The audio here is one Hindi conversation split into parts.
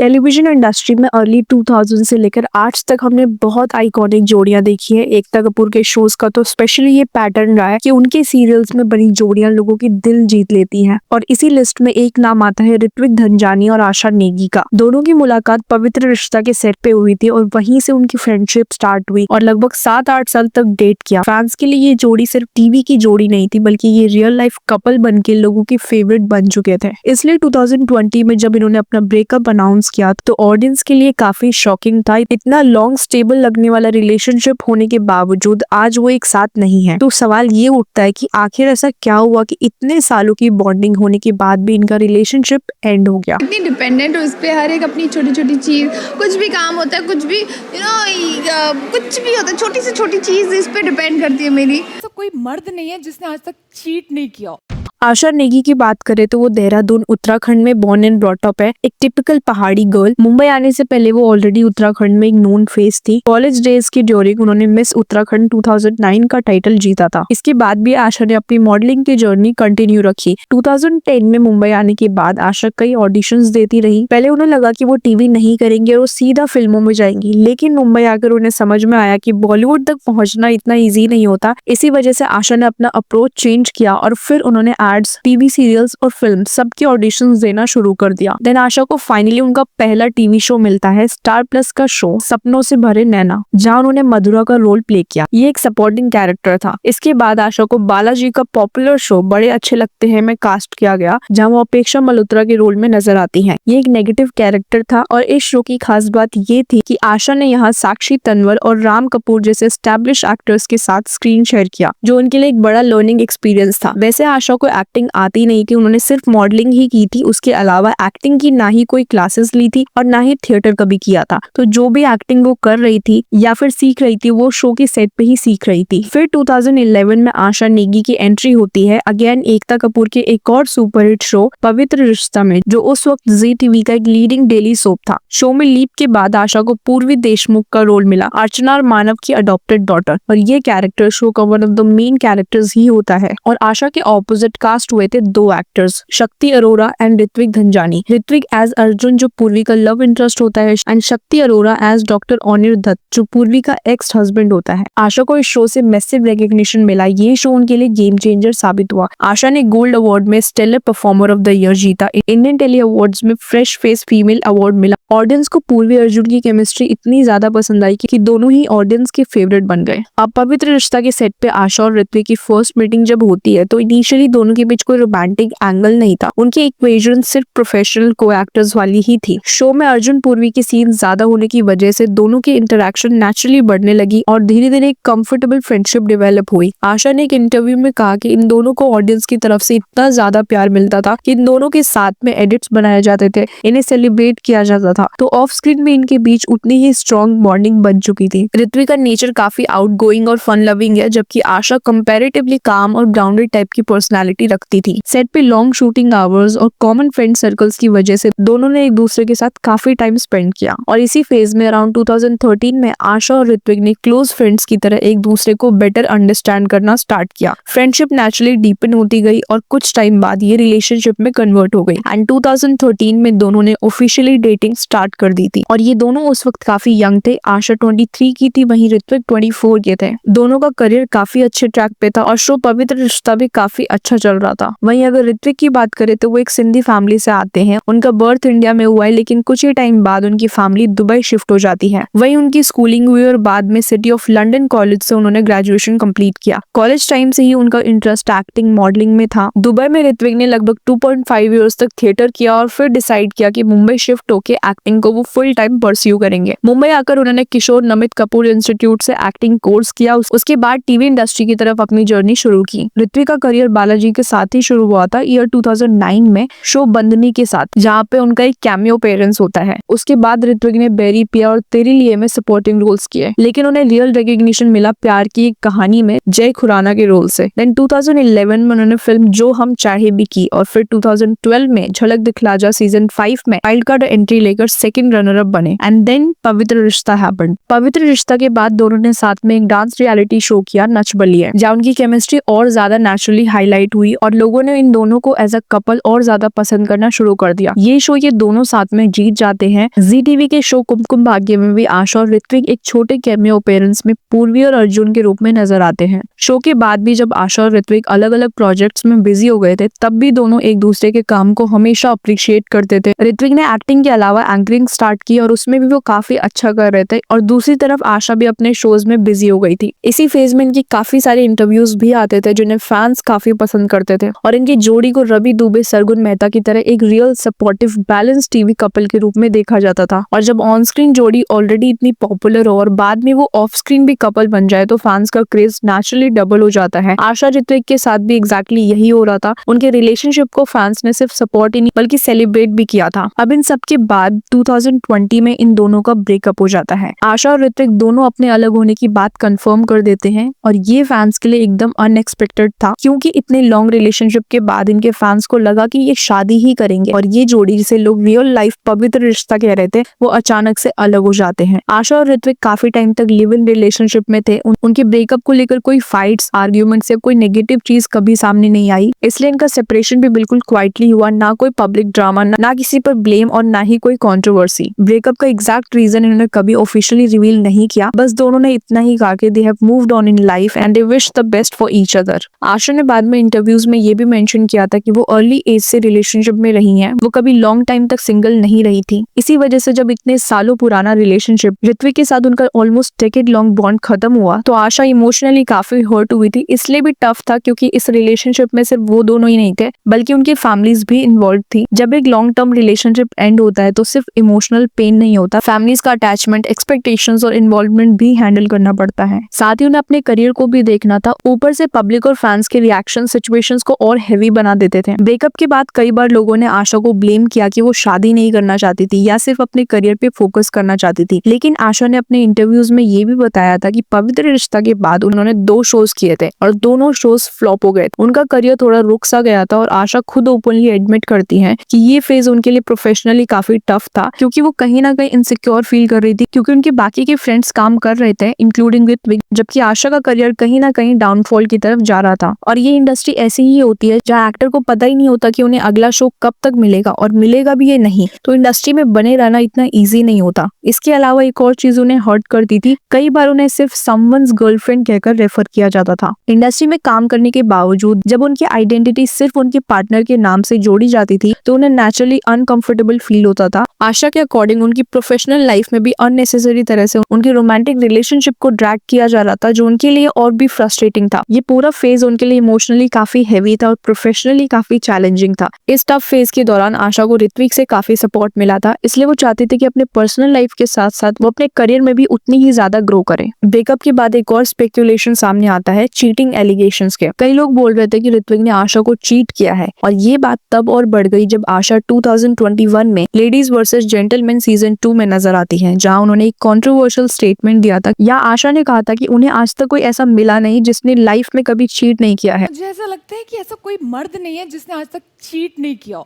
टेलीविजन इंडस्ट्री में अर्ली 2000 से लेकर आज तक हमने बहुत आइकॉनिक जोड़ियां देखी है। एकता कपूर के शोज का तो स्पेशली ये पैटर्न रहा है कि उनके सीरियल्स में बनी जोड़ियां लोगों की दिल जीत लेती हैं। और इसी लिस्ट में एक नाम आता है ऋत्विक धनजानी और आशा नेगी का। दोनों की मुलाकात पवित्र रिश्ता के सेट पे हुई थी और वहीं से उनकी फ्रेंडशिप स्टार्ट हुई और लगभग 7-8 साल तक डेट किया। फैंस के लिए ये जोड़ी सिर्फ टीवी की जोड़ी नहीं थी, बल्कि ये रियल लाइफ कपल बन के लोगों की फेवरेट बन चुके थे। इसलिए 2020 में जब इन्होंने अपना ब्रेकअप अनाउंस किया तो ऑडियंस के लिए काफी शॉकिंग था। इतना लॉन्ग स्टेबल लगने वाला रिलेशनशिप होने के बावजूद आज वो एक साथ नहीं है। तो सवाल ये उठता है कि आखिर ऐसा क्या हुआ कि इतने सालों की बॉन्डिंग होने के बाद भी इनका रिलेशनशिप एंड हो गया। इतनी डिपेंडेंट हो इस पे, हर एक अपनी छोटी छोटी चीज, कुछ भी काम होता है, कुछ भी कुछ भी होता है, छोटी से छोटी चीज इस पे डिपेंड करती है मेरी। तो कोई मर्द नहीं है जिसने आज तक चीट नहीं किया। आशा नेगी की बात करें तो वो देहरादून उत्तराखंड में बॉर्न एंड ब्रॉट अप है। एक टिपिकल पहाड़ी गर्ल। मुंबई आने से पहले वो ऑलरेडी उत्तराखंड में एक नोन फेस थी। कॉलेज डेज के ड्यूरिंग उन्होंने मिस उत्तराखंड 2009 का टाइटल जीता था। इसके बाद भी आशा ने अपनी मॉडलिंग की जर्नी कंटिन्यू रखी। 2010 में मुंबई आने के बाद आशा कई ऑडिशंस देती रही। पहले उन्हें लगा कि वो टीवी नहीं करेंगे और वो सीधा फिल्मों में जाएंगी, लेकिन मुंबई आकर उन्हें समझ में आया कि बॉलीवुड तक पहुंचना इतना ईजी नहीं होता। इसी वजह से आशा ने अपना अप्रोच चेंज किया और फिर उन्होंने एड्स, टीवी सीरियल्स और फिल्म सबके ऑडिशंस देना शुरू कर दिया। देन आशा को फाइनली उनका पहला टीवी शो मिलता है, स्टार प्लस का शो सपनों से भरे नैना, जहां उन्होंने मधुरा का रोल प्ले किया। ये एक सपोर्टिंग कैरेक्टर था। इसके बाद आशा को बालाजी का पॉपुलर शो बड़े अच्छे लगते हैं में कास्ट किया गया, जहां वो अपेक्षा मल्होत्रा के रोल में नजर आती हैं। ये एक नेगेटिव कैरेक्टर था और इस शो की खास बात ये थी कि आशा ने यहाँ साक्षी तन्वर और राम कपूर जैसे एस्टैब्लिश एक्टर्स के साथ स्क्रीन शेयर किया, जो उनके लिए एक बड़ा लर्निंग एक्सपीरियंस था। वैसे आशा को एक्टिंग आती नहीं थी, उन्होंने सिर्फ मॉडलिंग ही की थी। उसके अलावा एक्टिंग की ना ही कोई क्लासेस ली थी और ना ही थिएटर कभी किया था। तो जो भी एक्टिंग वो कर रही थी या फिर सीख रही थी, वो शो के सेट पे ही सीख रही थी। फिर 2011 में आशा नेगी की एंट्री होती है अगेन एकता कपूर के एक और सुपरहिट शो पवित्र रिश्ता में, जो उस वक्त जी टीवी का एक लीडिंग डेली सोप था। शो में लीप के बाद आशा को पूर्वी देशमुख का रोल मिला, अर्चना और मानव की अडॉप्टेड डॉटर, और ये कैरेक्टर शो का one of the main characters ही होता है। और आशा के ऑपोजिट कास्ट हुए थे दो एक्टर्स, शक्ति अरोरा एंड ऋत्विक धनजानी। ऋत्विक एज अर्जुन, जो पूर्वी का लव इंटरेस्ट होता है, एंड शक्ति अरोरा एज डॉक्टर ऑनिर दत्त, जो पूर्वी का एक्स हस्बैंड होता है। आशा को इस शो से मैसिव रिकॉग्निशन मिला। ये शो उनके लिए गेम चेंजर साबित हुआ। आशा ने गोल्ड अवार्ड में stellar performer of the year जीता। इंडियन टेली अवार्ड्स में फ्रेश फेस फीमेल अवार्ड मिला। ऑडियंस को पूर्वी अर्जुन की केमिस्ट्री इतनी ज्यादा पसंद आई कि दोनों ही ऑडियंस के फेवरेट बन गए। अब पवित्र रिश्ता के सेट पे आशा और ऋत्विक की फर्स्ट मीटिंग जब होती है तो इनिशियली दोनों के बीच कोई रोमांटिक एंगल नहीं था। उनकी इक्वेशन सिर्फ प्रोफेशनल को एक्टर्स वाली ही थी। शो में अर्जुन पूर्वी के सीन ज्यादा होने की वजह से दोनों की इंटरेक्शन नेचुरली बढ़ने लगी और धीरे धीरे एक कंफर्टेबल फ्रेंडशिप डेवलप हुई। आशा ने एक इंटरव्यू में कहा कि इन दोनों को ऑडियंस की तरफ से इतना ज्यादा प्यार मिलता था कि इन दोनों के साथ में एडिट्स बनाए जाते थे, इन्हें सेलिब्रेट किया जाता था। तो ऑफ स्क्रीन में इनके बीच उतनी ही स्ट्रॉन्ग बॉन्डिंग बन चुकी थी। ऋत्विक का नेचर काफी आउटगोइंग और फन लविंग है, जबकि आशा कंपैरेटिवली काम और ग्राउंडेड टाइप की पर्सनालिटी रखती थी। सेट पे लॉन्ग शूटिंग आवर्स और कॉमन फ्रेंड सर्कल्स की वजह से दोनों ने एक दूसरे के साथ काफी टाइम स्पेंड किया। और इसी फेज में अराउंड 2013 में आशा और ऋत्विक ने क्लोज फ्रेंड्स की तरह एक दूसरे को बेटर अंडरस्टैंड करना स्टार्ट किया। फ्रेंडशिप नेचुरली डीपन होती गई और कुछ टाइम बाद ये रिलेशनशिप में कन्वर्ट हो गई। एंड 2013 में दोनों ने ऑफिशियली डेटिंग स्टार्ट कर दी थी और ये दोनों उस वक्त काफी यंग थे। आशा 23 की थी, वहीं ऋत्विक 24 के थे। दोनों का करियर काफी अच्छे ट्रैक पे था और शो पवित्र रिश्ता भी काफी अच्छा चल रहा था। वहीं अगर ऋत्विक की बात करें तो वो एक सिंधी फैमिली से आते हैं। उनका बर्थ इंडिया में हुआ है, लेकिन कुछ ही टाइम बाद उनकी फैमिली दुबई शिफ्ट हो जाती है। वहीं उनकी स्कूलिंग हुई और बाद में सिटी ऑफ लंदन कॉलेज से उन्होंने ग्रेजुएशन कंप्लीट किया। कॉलेज टाइम से ही उनका इंटरेस्ट एक्टिंग, मॉडलिंग में था। दुबई में ऋत्विक ने लगभग 2.5 इयर्स तक थिएटर किया और फिर डिसाइड किया कि मुंबई शिफ्ट होकर एक्टिंग को वो फुल टाइम परस्यू करेंगे। मुंबई आकर उन्होंने किशोर नमित कपूर इंस्टीट्यूट से एक्टिंग कोर्स किया। उसके बाद टीवी इंडस्ट्री की तरफ अपनी जर्नी शुरू की। ऋत्विक का करियर बालाजी के साथ ही शुरू हुआ था ईयर 2009 में शो बंदनी के साथ, जहाँ पे उनका एक कैमियो अपीयरेंस होता है। उसके बाद ऋत्विक ने बेरी पिया और तेरे लिए में सपोर्टिंग रोल्स किए, लेकिन उन्हें रियल रिकॉग्निशन मिला प्यार की एक कहानी में जय खुराना के रोल से। देन 2011 में उन्होंने फिल्म जो हम चाहे भी की और फिर 2012 में झलक दिखला जा सीजन 5 में वाइल्ड कार्ड एंट्री लेकर सेकंड रनर अप बने। एंड देन पवित्र रिश्ता हैपेंड। पवित्र रिश्ता के बाद दोनों ने साथ में एक डांस रियलिटी शो किया नच बलिए, जहाँ उनकी केमिस्ट्री और ज्यादा नेचुरली हाईलाइट हुई और लोगों ने इन दोनों को एज अ कपल और ज्यादा पसंद करना शुरू कर दिया। ये शो ये दोनों साथ में जीत जाते हैं। जी टीवी के शो कुमकुम भाग्य में भी आशा और ऋत्विक एक छोटे कैमियो अपीयरेंस में पूर्वी और अर्जुन के रूप में नजर आते हैं। शो के बाद भी जब आशा और ऋत्विक अलग अलग प्रोजेक्ट्स में बिजी हो गए थे, तब भी दोनों एक दूसरे के काम को हमेशा अप्रिशिएट करते थे। ऋत्विक ने एक्टिंग के अलावा एंकरिंग स्टार्ट की और उसमें भी वो काफी अच्छा कर रहे थे, और दूसरी तरफ आशा भी अपने शोज में बिजी हो गई थी। इसी फेज में इनकी काफी सारे इंटरव्यूज भी आते थे जिन्हें फैंस काफी पसंद करते थे, और इनकी जोड़ी को रवि दुबे सरगुन मेहता की तरह एक real supportive balance TV couple के रूप में देखा जाता था। और जब ऑन स्क्रीन जोड़ी ऑलरेडी इतनी पॉपुलर हो और बाद में वो ऑफ स्क्रीन भी कपल बन जाए, तो फैंस का क्रेज नेचुरली डबल हो जाता है। आशा ऋत्विक के साथ भी एग्जैक्टली यही हो रहा था। उनके रिलेशनशिप को फैंस ने सिर्फ सपोर्ट ही नहीं बल्कि सेलिब्रेट भी किया था। अब इन सब के बाद 2020 में इन दोनों का ब्रेकअप हो जाता है। आशा और ऋत्विक दोनों अपने अलग होने की बात कंफर्म कर देते हैं, और ये फैंस के लिए एकदम अनएक्सपेक्टेड था, क्योंकि इतने लॉन्ग रिलेशनशिप के बाद इनके फैंस को लगा कि ये शादी ही करेंगे, और ये जोड़ी जिसे लोग रियल लाइफ पवित्र रिश्ता कह रहे थे, वो अचानक से अलग हो जाते हैं। आशा और ऋत्विक काफी टाइम तक लिव इन रिलेशनशिप में थे। उनके ब्रेकअप को लेकर कोई फाइट्स, आर्ग्यूमेंट्स या कोई नेगेटिव चीज कभी सामने नहीं आई, इसलिए इनका सेपरेशन भी बिल्कुल क्वाइटली हुआ। ना कोई पब्लिक ड्रामा, ना किसी पर ब्लेम, और ना ही कोई कंट्रोवर्सी। ब्रेकअप का एग्जैक्ट रीजन इन्होंने कभी ऑफिशियली रिवील नहीं किया, बस दोनों ने इतना ही कहा कि they have moved on in life and they wish the best for each other. Asha ने बाद में इंटरव्यूज में ये भी मेंशन किया था कि वो अर्ली एज से रिलेशनशिप में रही हैं, वो कभी लॉन्ग टाइम तक सिंगल नहीं रही थी। इसी वजह से जब इतने सालों पुराना रिलेशनशिप ऋत्विक के साथ उनका ऑलमोस्ट डेकेड लॉन्ग बॉन्ड खत्म हुआ, तो आशा इमोशनली काफी हर्ट हुई थी। इसलिए भी टफ था क्योंकि इस रिलेशनशिप में सिर्फ वो दोनों ही नहीं थे, बल्कि उनकी फैमिलीज भी इन्वॉल्व थी। जब एक लॉन्ग टर्म रिलेशनशिप एंड होता है तो सिर्फ इमोशनल पेन नहीं होता, फैमिलीज का अटैचमेंट, एक्सपेक्टेशंस और इन्वॉल्वमेंट भी हैंडल करना पड़ता है। साथ ही उन्हें अपने करियर को भी देखना था। ऊपर से पब्लिक और फैंस के रिएक्शन सिचुएशंस को और हेवी बना देते थे। ब्रेकअप के बाद कई बार लोगों ने आशा को ब्लेम किया कि वो शादी नहीं करना चाहती थी या सिर्फ अपने करियर पे फोकस करना चाहती थी, लेकिन आशा ने अपने इंटरव्यूज में ये भी बताया था कि पवित्र रिश्ता के बाद उन्होंने 2 शोज किए थे और दोनों शोज फ्लॉप हो गए। उनका करियर थोड़ा रुक सा गया था, और आशा खुद ओपनली एडमिट करती हैं कि ये फेज उनके लिए प्रोफेशनली काफी टफ था, क्योंकि वो कहीं ना कहीं इनसिक्योर फील कर रही थी, क्योंकि उनके बाकी के फ्रेंड्स काम कर रहे थे इंक्लूडिंग ऋत्विक, जबकि आशा का करियर कहीं ना कहीं डाउनफॉल की तरफ जा रहा था। और ये इंडस्ट्री ऐसी ही होती है जहाँ एक्टर को पता ही नहीं होता कि उन्हें अगला शो कब तक मिलेगा, और मिलेगा भी ये नहीं, तो इंडस्ट्री में बने रहना इतना ईजी नहीं होता। इसके अलावा एक और चीज उन्हें हर्ट करती थी, कई बार उन्हें सिर्फ समवन्स गर्लफ्रेंड कहकर रेफर किया जाता था। इंडस्ट्री में काम करने के बावजूद जब उनकी आइडेंटिटी सिर्फ उनके पार्टनर के नाम से जोड़ी जाती थी, तो उन्हें नेचुरली अनकंफर्टेबल फील होता था। आशा के अकॉर्डिंग उनकी प्रोफेशनल लाइफ में भी अननेसेसरी तरह से उनकी रोमांटिक रिलेशनशिप को ड्रैग किया जा रहा था, जो उनके लिए और भी फ्रस्ट्रेटिंग था। ये पूरा फेज उनके लिए इमोशनली काफी हैवी था और प्रोफेशनली काफी चैलेंजिंग था। इस टफ फेज के दौरान आशा को ऋत्विक से काफी सपोर्ट मिला था, इसलिए वो चाहती थी कि अपने पर्सनल लाइफ के साथ साथ वो अपने करियर में भी उतनी ही ज्यादा ग्रो करे। ब्रेकअप के बाद एक और स्पेकुलेशन सामने आता है चीटिंग एलिगेशंस के। कई लोग बोल रहे थे कि ऋत्विक ने आशा को चीट किया है, और ये बात तब और बढ़ गई जब आशा 2021 में लेडीज वर्सेस जेंटलमैन सीजन 2 में नजर आती है, जहां उन्होंने एक कंट्रोवर्शियल स्टेटमेंट दिया था, या आशा ने कहा था कि उन्हें आज तक कोई ऐसा मिला नहीं जिसने लाइफ में कभी चीट नहीं किया है। मुझे ऐसा लगता है कि ऐसा कोई मर्द नहीं है जिसने आज तक चीट नहीं किया।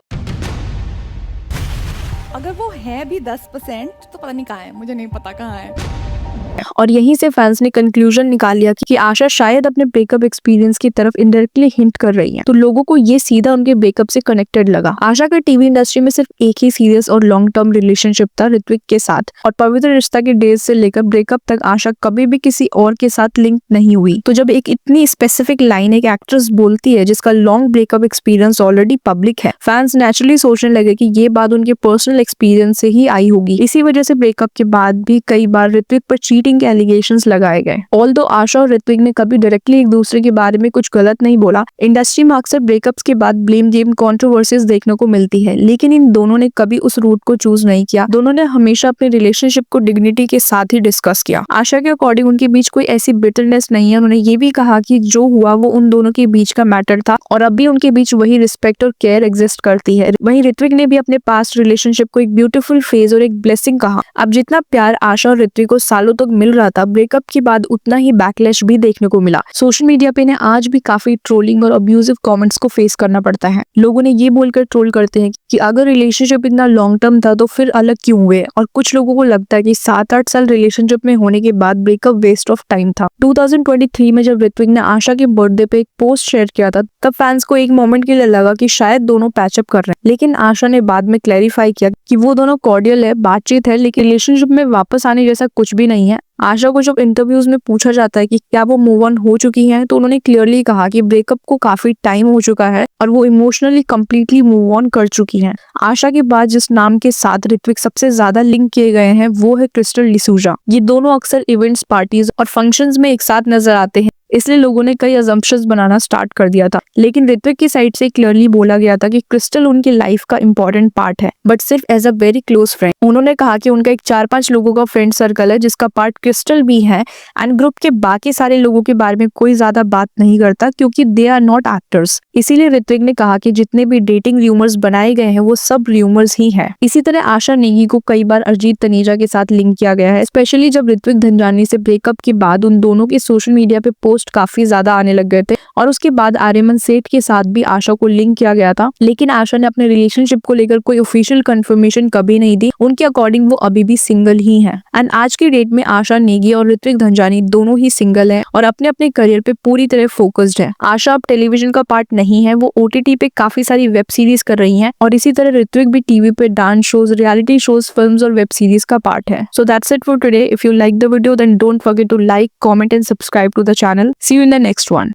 अगर वो है भी 10% तो पता नहीं कहाँ है, मुझे नहीं पता कहाँ है। और यहीं से फैंस ने कंक्लूजन निकाल लिया कि आशा शायद अपने ब्रेकअप एक्सपीरियंस की तरफ इनडायरेक्टली हिंट कर रही है, तो लोगों को ये सीधा उनके ब्रेकअप से कनेक्टेड लगा। आशा का टीवी इंडस्ट्री में सिर्फ एक ही सीरियस और लॉन्ग टर्म रिलेशनशिप था ऋत्विक के साथ, और पवित्र रिश्ता के डेज से लेकर ब्रेकअप तक आशा कभी भी किसी और के साथ लिंक नहीं हुई। तो जब एक इतनी स्पेसिफिक लाइन एक एक्ट्रेस बोलती है जिसका long breakup experience already public है, फैंस नेचुरली सोचने लगे कि ये बात उनके पर्सनल एक्सपीरियंस से ही आई होगी। इसी वजह से ब्रेकअप के बाद भी कई बार ऋत्विक पर चीटिंग के एलिगेशंस लगाए गए। ऑल्दो आशा और ऋत्विक ने कभी डायरेक्टली एक दूसरे के बारे में कुछ गलत नहीं बोला, इंडस्ट्री में अक्सर ब्रेकअप्स के बाद ब्लेम गेम कंट्रोवर्सीज देखने को मिलती है, लेकिन इन दोनों ने कभी उस रूट को चूज नहीं किया। दोनों ने हमेशा अपने रिलेशनशिप को डिग्निटी के साथ ही डिस्कस किया। आशा के अकॉर्डिंग उनके बीच कोई ऐसी बिटरनेस नहीं है। उन्होंने ये भी कहा कि जो हुआ वो उन दोनों के बीच का मैटर था, और अब भी उनके बीच वही रिस्पेक्ट और केयर एग्जिस्ट करती है। वहीं ऋत्विक ने भी अपने पास्ट रिलेशनशिप को एक ब्यूटीफुल फेज और एक ब्लेसिंग कहा। अब जितना प्यार आशा और ऋत्विक को सालों सालों तक मिल रहा था, ब्रेकअप के बाद उतना ही बैकलैश भी देखने को मिला। सोशल मीडिया पे ने आज भी काफी ट्रोलिंग और अब्यूजिव कमेंट्स को फेस करना पड़ता है। लोगों ने ये बोलकर ट्रोल करते हैं कि अगर रिलेशनशिप इतना लॉन्ग टर्म था तो फिर अलग क्यों हुए, और कुछ लोगों को लगता है कि 7-8 साल रिलेशनशिप में होने के बाद ब्रेकअप वेस्ट ऑफ टाइम था। 2023 में जब ऋत्विक ने आशा के बर्थडे पे एक पोस्ट शेयर किया था, तब फैंस को एक मोमेंट के लिए लगा कि शायद दोनों पैचअप कर रहे हैं, लेकिन आशा ने बाद में क्लैरिफाई किया कि वो दोनों कॉर्डियल है, बातचीत है, लेकिन रिलेशनशिप में वापस आने जैसा कुछ भी नहीं है। आशा को जब इंटरव्यूज में पूछा जाता है कि क्या वो मूव ऑन हो चुकी हैं, तो उन्होंने क्लियरली कहा कि ब्रेकअप को काफी टाइम हो चुका है और वो इमोशनली कंप्लीटली मूव ऑन कर चुकी हैं। आशा के बाद जिस नाम के साथ ऋत्विक सबसे ज्यादा लिंक किए गए हैं वो है क्रिस्टल डिसूजा। ये दोनों अक्सर इवेंट्स, पार्टीज और फंक्शंस में एक साथ नजर आते हैं, इसलिए लोगों ने कई अजम्पशंस बनाना स्टार्ट कर दिया था। लेकिन ऋत्विक की साइड से क्लियरली बोला गया था कि क्रिस्टल उनकी लाइफ का इंपॉर्टेंट पार्ट है, बट सिर्फ as a very close friend. उन्होंने कहा कि उनका एक 4-5 लोगों का फ्रेंड सर्कल है जिसका पार्ट क्रिस्टल भी है, एंड ग्रुप के बाकी सारे लोगों के बारे में कोई ज्यादा बात नहीं करता क्योंकि दे आर नॉट एक्टर्स। इसीलिए ऋत्विक ने कहा कि जितने भी डेटिंग र्यूमर्स बनाए गए हैं वो सब र्यूमर्स ही है। इसी तरह आशा नेगी को कई बार अरिजीत तनेजा के साथ लिंक किया गया है, स्पेशली जब ऋत्विक धनजानी से ब्रेकअप के बाद उन दोनों के सोशल मीडिया पे पोस्ट काफी ज्यादा आने लग गए थे, और उसके बाद आर्यमन सेठ के साथ भी आशा को लिंक किया गया था। लेकिन आशा ने अपने रिलेशनशिप को लेकर कोई ऑफिशियल कंफर्मेशन कभी नहीं दी। उनके अकॉर्डिंग वो अभी भी सिंगल ही है, एंड आज की डेट में आशा नेगी और ऋत्विक धनजानी दोनों ही सिंगल हैं और अपने अपने करियर पे पूरी तरह फोकस्ड है। आशा अब टेलीविजन का पार्ट नहीं है, वो OTT पे काफी सारी वेब सीरीज कर रही हैं, और इसी तरह ऋत्विक भी टीवी पे dance shows, reality shows, films और वेब सीरीज का पार्ट है। So that's it for today. If you like the video then don't forget to like, comment and subscribe to the channel. See you in the next one.